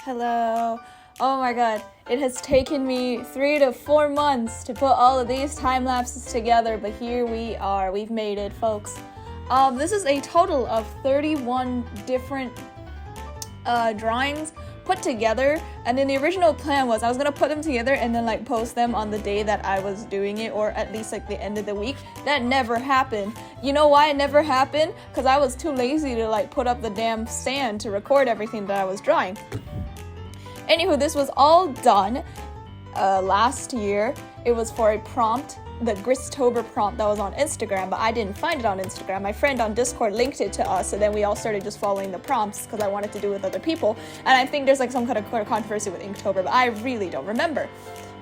Hello. Oh my god, it has taken me 3 to 4 months to put all of these time lapses together, but here we are. We've made it, folks. This is a total of 31 different drawings put together, and then the original plan was I was gonna put them together and then like post them on the day that I was doing it, or at least like the end of the week. That never happened. You know why it never happened? Because I was too lazy to like put up the damn stand to record everything that I was drawing. Anywho, this was all done last year. It was for a prompt, the Gristober prompt that was on Instagram, but I didn't find it on Instagram. My friend on Discord linked it to us, so then we all started just following the prompts because I wanted to do it with other people. And I think there's like some kind of controversy with Inktober, but I really don't remember.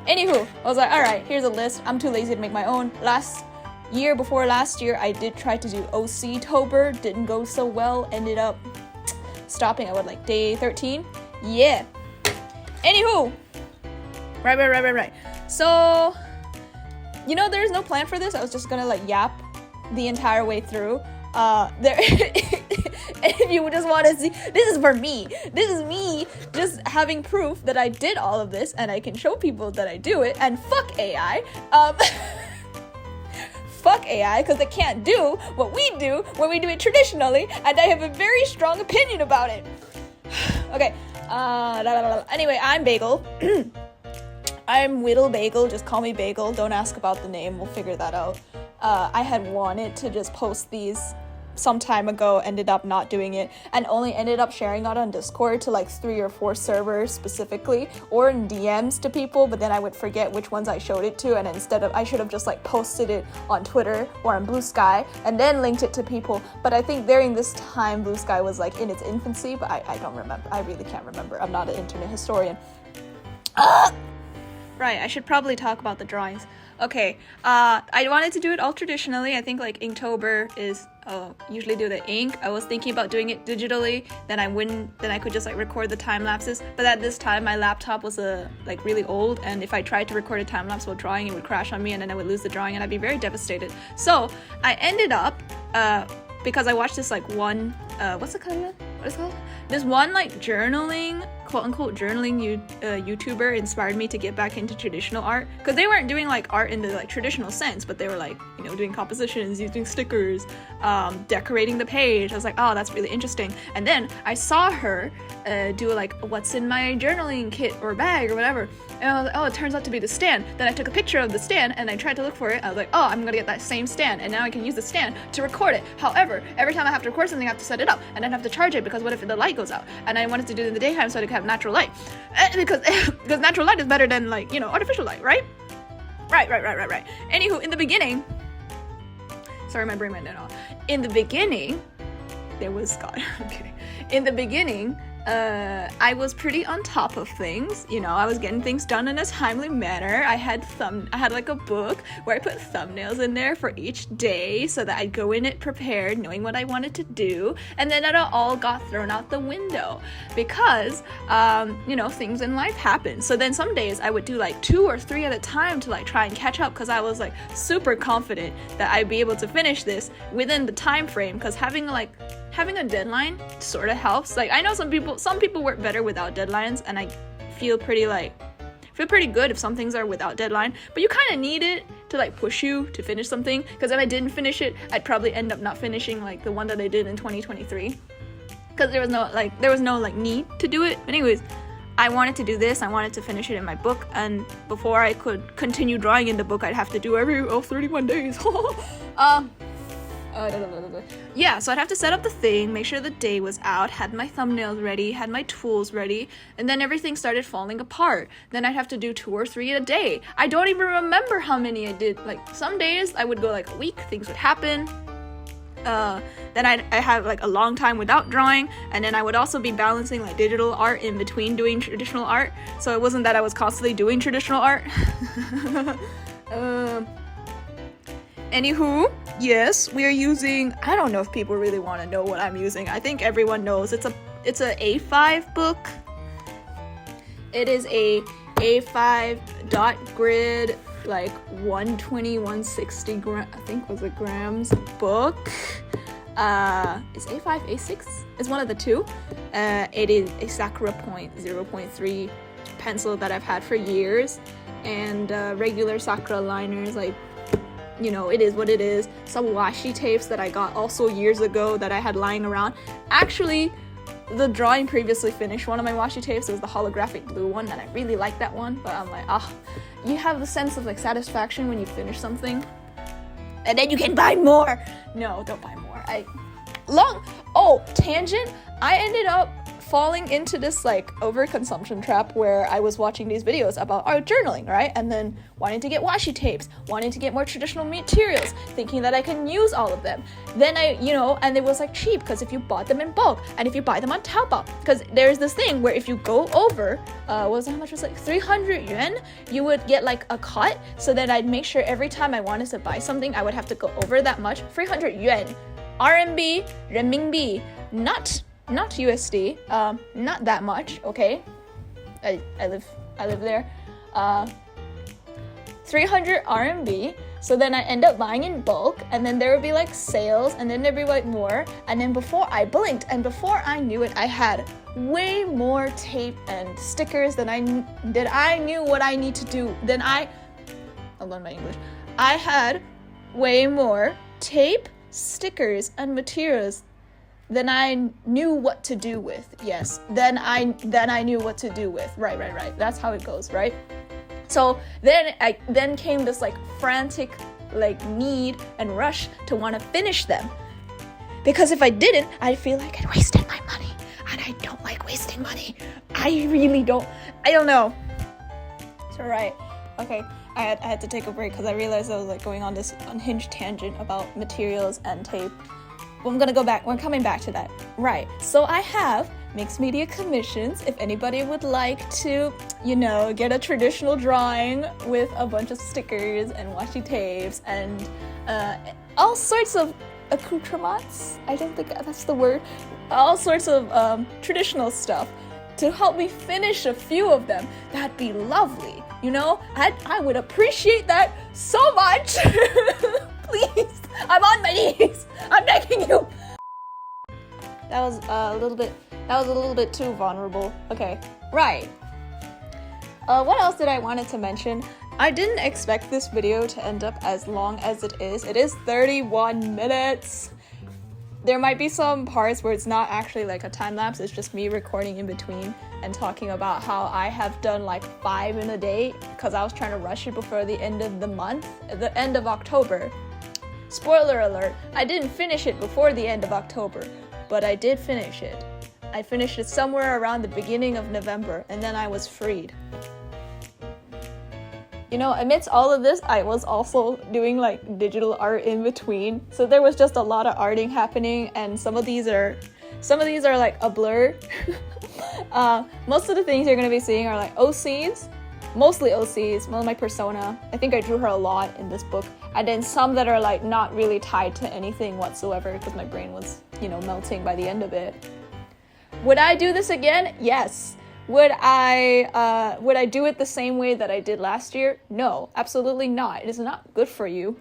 Anywho, I was like, alright, here's a list. I'm too lazy to make my own. Before last year, I did try to do OC-tober. Didn't go so well. Ended up stopping at like day 13. Yeah. Anywho. Right. So, you know, there's no plan for this. I was just gonna like yap the entire way through. If you just want to see, this is for me. This is me just having proof that I did all of this, and I can show people that I do it. And fuck AI. Fuck AI, because it can't do what we do when we do it traditionally, and I have a very strong opinion about it. Okay. Anyway, I'm Bagel. I'm Wittlebagel, just call me Bagel, don't ask about the name, we'll figure that out. I had wanted to just post these some time ago, ended up not doing it, and only ended up sharing out on Discord to like 3 or 4 servers specifically, or in DMs to people, but then I would forget which ones I showed it to, and I should have just like posted it on Twitter or on Blue Sky, and then linked it to people. But I think during this time, Blue Sky was like in its infancy, but I don't remember, I really can't remember, I'm not an internet historian. Right, I should probably talk about the drawings. Okay, I wanted to do it all traditionally. I think like Inktober is, usually do the ink. I was thinking about doing it digitally, then I could just like record the time lapses. But at this time, my laptop was like really old, and if I tried to record a time lapse while drawing, it would crash on me, and then I would lose the drawing, and I'd be very devastated. So I ended up, because I watched this like one, what's it called? What is it called? This one like journaling, quote-unquote journaling YouTuber inspired me to get back into traditional art, because they weren't doing like art in the like traditional sense, but they were like, you know, doing compositions, using stickers, decorating the page. I was like, oh, that's really interesting. And then I saw her do like what's in my journaling kit or bag or whatever, and I was like, oh, it turns out to be the stand. Then I took a picture of the stand and I tried to look for it. I was like, oh, I'm gonna get that same stand, and now I can use the stand to record it. However, every time I have to record something, I have to set it up and then have to charge it, because what if the light goes out? And I wanted to do it in the daytime so I could have natural light, because natural light is better than like, you know, artificial light, right? Right. Anywho, in the beginning, sorry, my brain went down. In the beginning, there was God. Okay. In the beginning, I was pretty on top of things, you know, I was getting things done in a timely manner. I had like a book where I put thumbnails in there for each day so that I'd go in it prepared, knowing what I wanted to do, and then it all got thrown out the window because, you know, things in life happen. So then some days I would do like 2 or 3 at a time to like try and catch up, because I was like super confident that I'd be able to finish this within the time frame, because having a deadline sort of helps. Like, I know some people work better without deadlines, and I feel pretty good if some things are without deadline, but you kind of need it to like push you to finish something, because if I didn't finish it, I'd probably end up not finishing like the one that I did in 2023, because there was no need to do it. Anyways, I wanted to do this, I wanted to finish it in my book, and before I could continue drawing in the book, I'd have to do every 31 days. Yeah, so I'd have to set up the thing, make sure the day was out, had my thumbnails ready, had my tools ready, and then everything started falling apart. Then I'd have to do 2 or 3 a day. I don't even remember how many I did. Like, some days I would go like a week, things would happen. Then I had like a long time without drawing, and then I would also be balancing like digital art in between doing traditional art, so it wasn't that I was constantly doing traditional art. Anywho, yes, we are using, I don't know if people really want to know what I'm using. I think everyone knows. It's a A5 book. It is a A5 dot grid, like 120, 160 grams book. Is A5, A6? It's one of the two. It is a Sakura Point 0.3 pencil that I've had for years, and regular Sakura liners, like, you know, it is what it is. Some washi tapes that I got also years ago that I had lying around. Actually, the drawing previously finished one of my washi tapes. It was the holographic blue one, and I really liked that one, but I'm like, you have the sense of like satisfaction when you finish something and then you can buy more. No, don't buy more. Tangent. I ended up falling into this like overconsumption trap where I was watching these videos about art journaling, right? And then wanting to get washi tapes, wanting to get more traditional materials, thinking that I can use all of them. Then and it was like cheap because if you bought them in bulk and if you buy them on Taobao, because there's this thing where if you go over, how much was like 300 yuan, you would get like a cut. So then I'd make sure every time I wanted to buy something, I would have to go over that much. 300 yuan, RMB, renminbi, not USD, not that much, okay? I live there. 300 RMB. So then I end up buying in bulk, and then there would be like sales, and then there'd be like more, and then before I blinked, and before I knew it, I had way more tape and stickers than I knew what I need to do. I'll learn my English. I had way more tape, stickers, and materials than I knew what to do with. Yes, then I knew what to do with. Right. That's how it goes, right? So then came this like frantic like need and rush to want to finish them. Because if I didn't, I'd feel like I'd wasted my money. And I don't like wasting money. I really don't. I don't know. So right. Okay. I had to take a break because I realized I was like going on this unhinged tangent about materials and tape. I'm gonna go back. We're coming back to that. Right. So I have mixed media commissions. If anybody would like to, get a traditional drawing with a bunch of stickers and washi tapes and all sorts of accoutrements. I don't think that's the word. All sorts of traditional stuff to help me finish a few of them. That'd be lovely. I would appreciate that so much. Please, I'm on my knees. I'm begging you. That was a little bit too vulnerable. Okay, right. What else did I wanted to mention? I didn't expect this video to end up as long as it is. It is 31 minutes. There might be some parts where it's not actually like a time lapse. It's just me recording in between and talking about how I have done like 5 in a day because I was trying to rush it before the end of the month, the end of October. Spoiler alert, I didn't finish it before the end of October, but I did finish it. I finished it somewhere around the beginning of November, and then I was freed. Amidst all of this, I was also doing like digital art in between. So there was just a lot of arting happening, and some of these are like a blur. Most of the things you're gonna be seeing are like OCs. Mostly OCs, one of my persona. I think I drew her a lot in this book. And then some that are like not really tied to anything whatsoever because my brain was, melting by the end of it. Would I do this again? Yes. Would I do it the same way that I did last year? No, absolutely not. It is not good for you.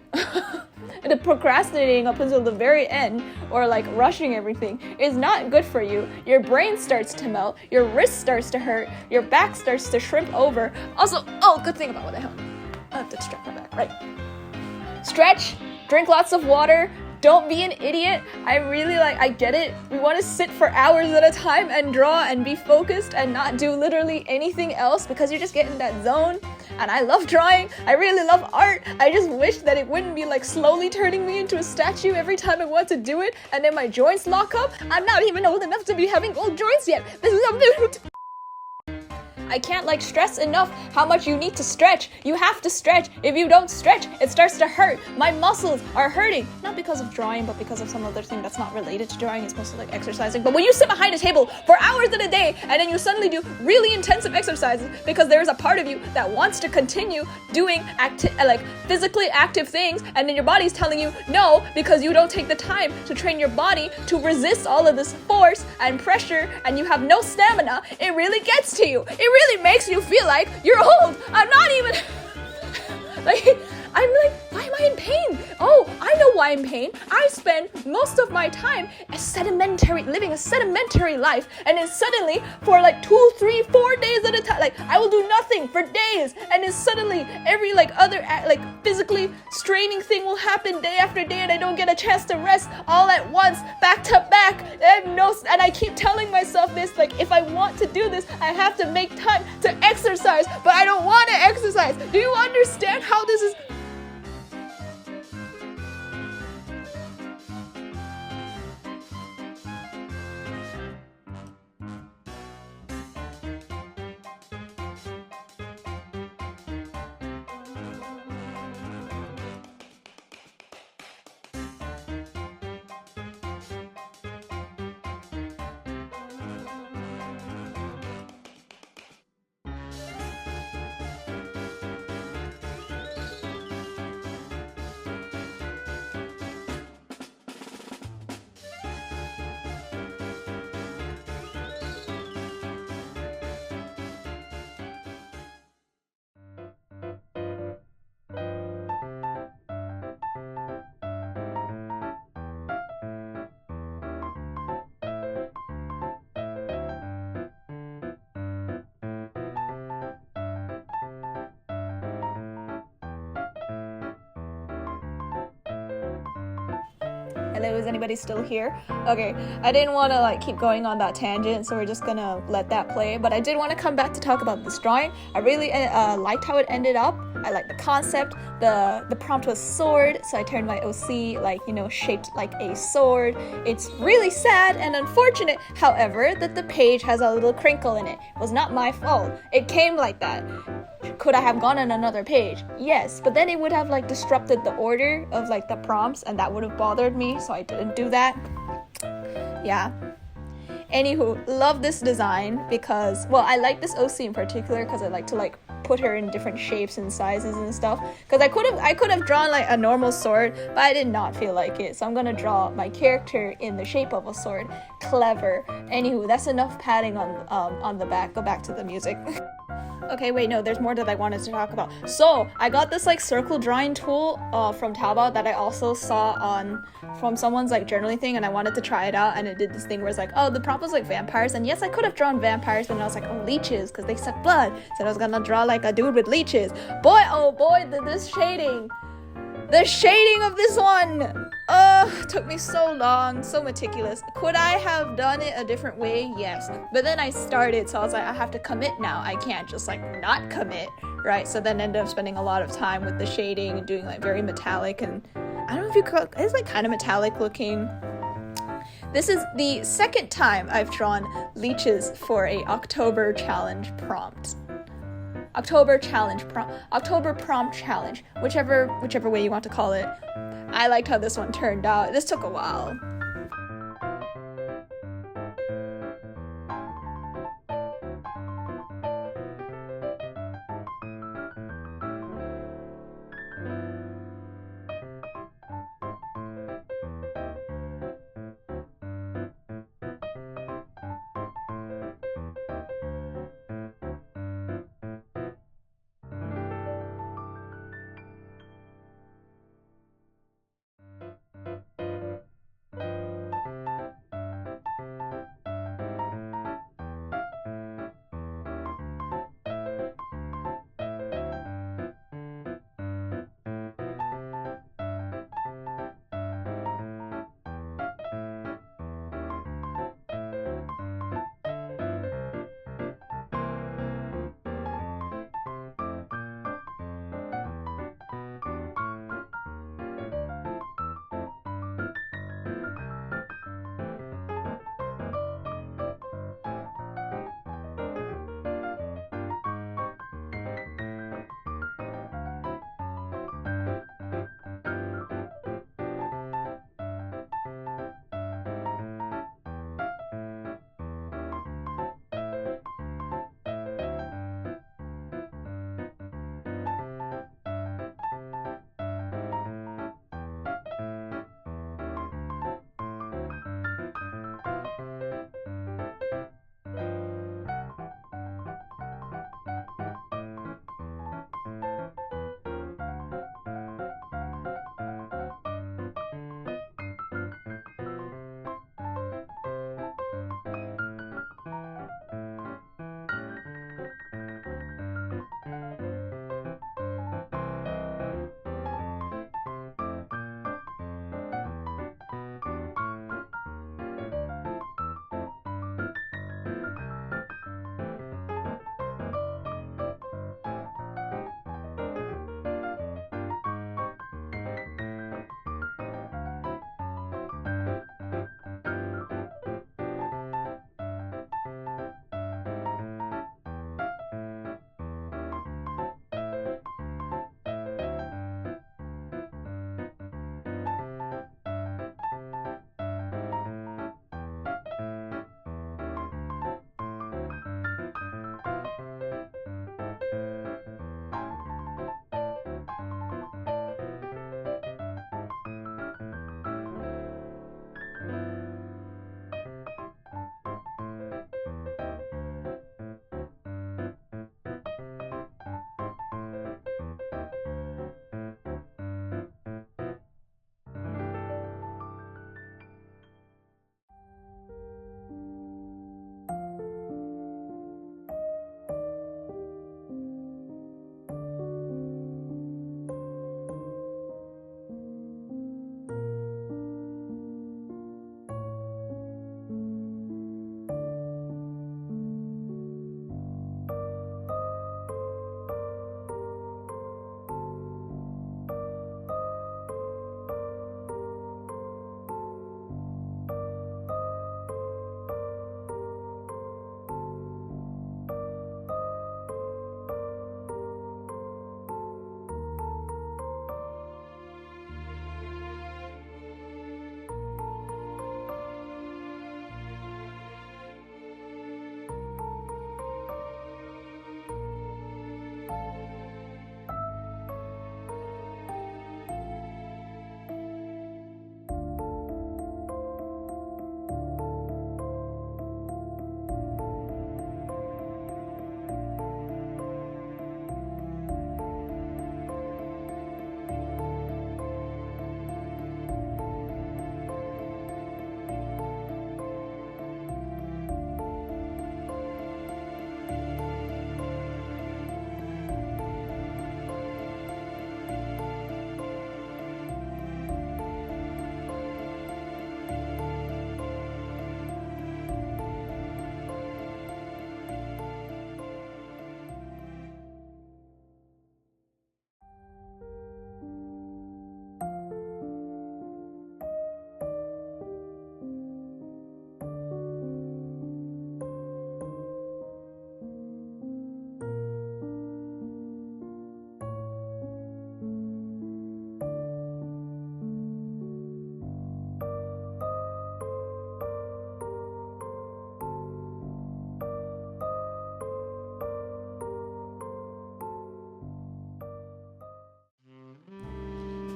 The procrastinating up until the very end or like rushing everything is not good for you. Your brain starts to melt, your wrist starts to hurt, your back starts to shrimp over. Also, good thing about what the hell. I have to stretch my back, right? Stretch, drink lots of water. Don't be an idiot. I get it. We want to sit for hours at a time and draw and be focused and not do literally anything else because you just get in that zone. And I love drawing. I really love art. I just wish that it wouldn't be like slowly turning me into a statue every time I want to do it and then my joints lock up. I'm not even old enough to be having old joints yet. This is something. I can't stress enough how much you need to stretch. You have to stretch. If you don't stretch, it starts to hurt. My muscles are hurting. Not because of drawing, but because of some other thing that's not related to drawing. It's mostly like exercising. But when you sit behind a table for hours in a day and then you suddenly do really intensive exercises because there's a part of you that wants to continue doing physically active things, and then your body's telling you no because you don't take the time to train your body to resist all of this force and pressure, and you have no stamina, it really gets to you. It really makes you feel like you're old. I'm not even I'm like, why am I in pain? Oh, I know why I'm in pain. I spend most of my time living a sedimentary life, and then suddenly for like 2, 3, 4 days at a time, like I will do nothing for days, and then suddenly every like other like physically straining thing will happen day after day, and I don't get a chance to rest all at once, back to back, and I keep telling myself this, like if I want to do this, I have to make time to exercise, but I don't want to exercise. Do you understand how this is? Hello, is anybody still here? Okay, I didn't want to like keep going on that tangent, so we're just gonna let that play. But I did want to come back to talk about this drawing. I really liked how it ended up. I liked the concept. The prompt was sword, so I turned my OC like, you know, shaped like a sword. It's really sad and unfortunate, however, that the page has a little crinkle in it. It was not my fault. It came like that. Could I have gone on another page? Yes, but then it would have like disrupted the order of like the prompts, and that would have bothered me, so I didn't do that. Yeah. Anywho, love this design because, well, I like this OC in particular because I like to like put her in different shapes and sizes and stuff. Because I could have drawn like a normal sword, but I did not feel like it, so I'm gonna draw my character in the shape of a sword. Clever. Anywho, that's enough padding on the back. Go back to the music. Okay, wait, no, there's more that I wanted to talk about. So, I got this like circle drawing tool from Taobao that I also saw from someone's like journaling thing, and I wanted to try it out, and it did this thing where it's like, oh, the prompt was like vampires, and yes, I could have drawn vampires, but I was like, oh, leeches, because they suck blood, so I was gonna draw like a dude with leeches. Boy, oh boy, this shading. The shading of this one! Took me so long, so meticulous. Could I have done it a different way? Yes. But then I started, so I was like, I have to commit now. I can't just like not commit, right? So then ended up spending a lot of time with the shading and doing like very metallic, and I don't know if you could, it's like kind of metallic looking. This is the second time I've drawn leeches for a October challenge prompt. October prompt challenge, whichever way you want to call it. I liked how this one turned out. This took a while.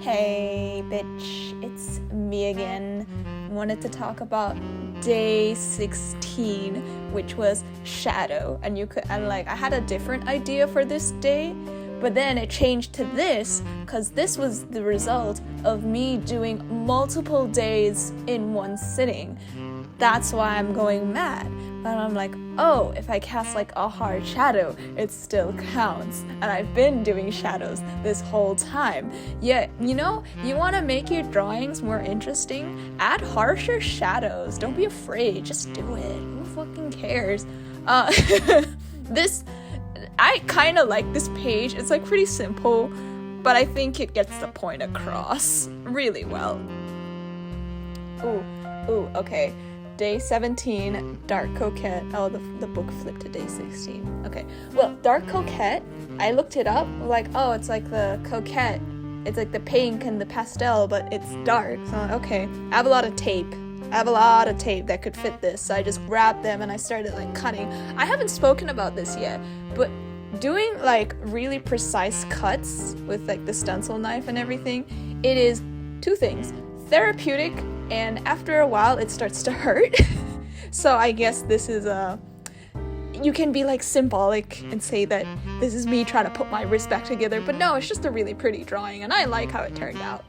Hey bitch, it's me again. Wanted to talk about day 16, which was shadow, and I had a different idea for this day, but then it changed to this because this was the result of me doing multiple days in one sitting. That's why I'm going mad. But I'm like, oh, if I cast like a hard shadow, it still counts. And I've been doing shadows this whole time. Yeah, you want to make your drawings more interesting? Add harsher shadows. Don't be afraid. Just do it. Who fucking cares? I kind of like this page. It's like pretty simple, but I think it gets the point across really well. Ooh, okay. Day 17, Dark Coquette. Oh, the book flipped to day 16. Okay. Well, Dark Coquette, I looked it up. Like, oh, it's like the coquette. It's like the pink and the pastel, but it's dark. So, okay. I have a lot of tape that could fit this. So I just grabbed them and I started like cutting. I haven't spoken about this yet, but doing like really precise cuts with like the stencil knife and everything, it is two things. Therapeutic, and after a while it starts to hurt. So I guess this is you can be like symbolic and say that this is me trying to put my wrist back together, but no, it's just a really pretty drawing and I like how it turned out.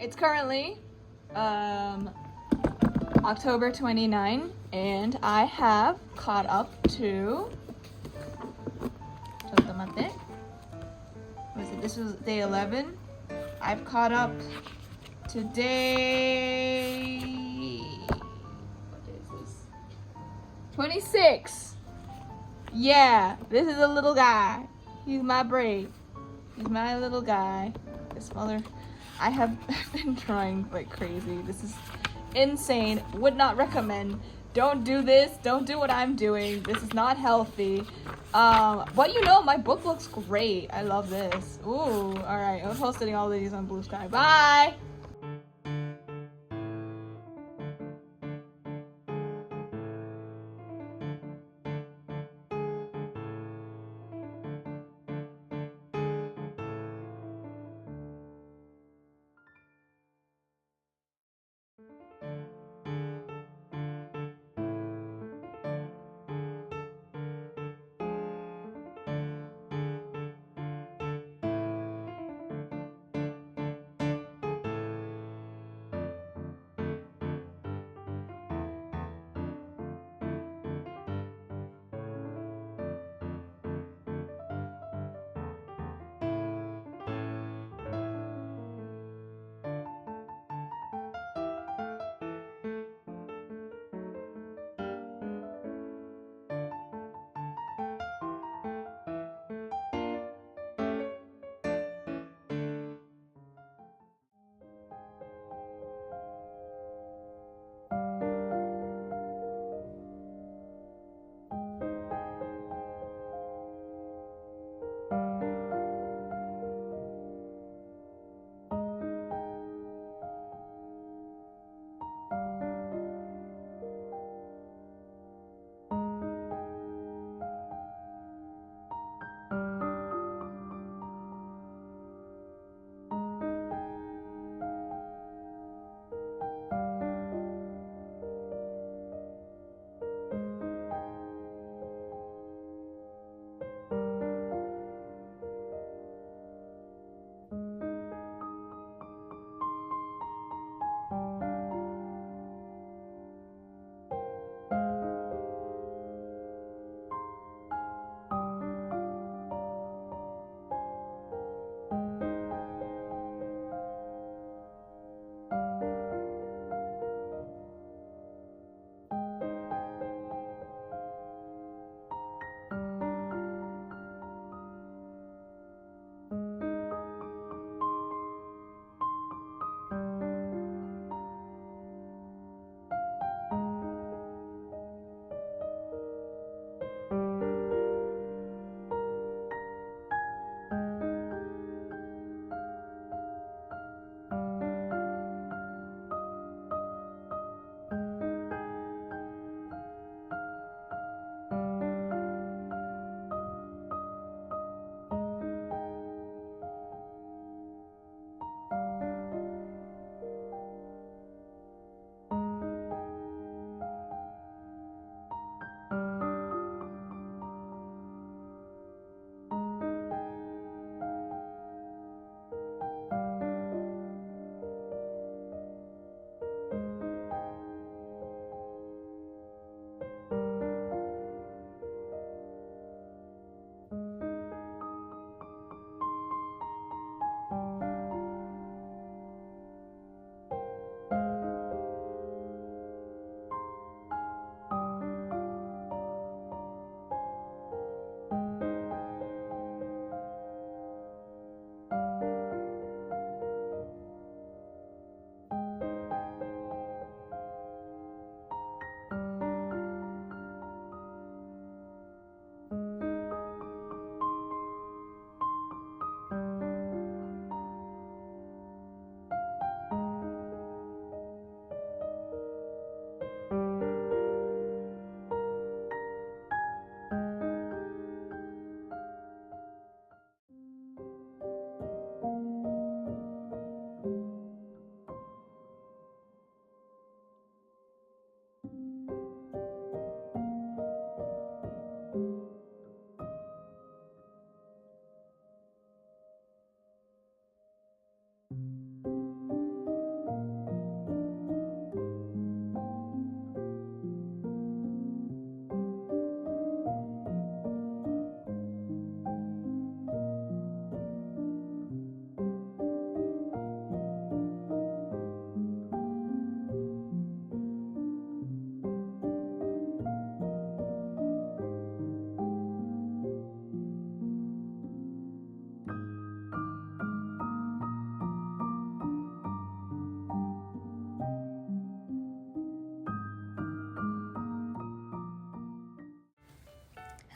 It's currently October 29, and I have caught up to. Was it? This was day 11. I've caught up to day. What day is this? 26. Yeah, this is a little guy. He's my braid. He's my little guy. This mother. I have been drawing like crazy. This is insane. Would not recommend. Don't do this. Don't do what I'm doing. This is not healthy. But you know, my book looks great. I love this. Ooh, alright. I'm posting all of these on Blue Sky. Bye!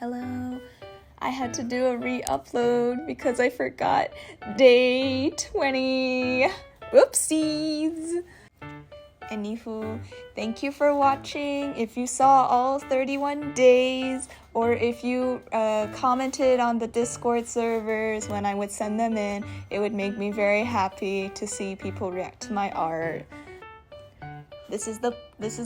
Hello. I had to do a re-upload because I forgot day 20. Whoopsies. Anywho, thank you for watching. If you saw all 31 days, or if you commented on the Discord servers when I would send them in, it would make me very happy to see people react to my art. This is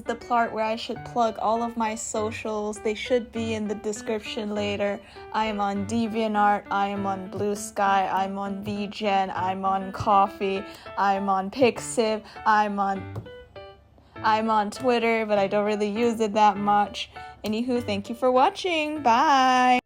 the part where I should plug all of my socials. They should be in the description later. I am on DeviantArt, I am on Blue Sky, I'm on VGen, I'm on Coffee, I'm on Pixiv, I'm on Twitter, but I don't really use it that much. Anywho, thank you for watching. Bye!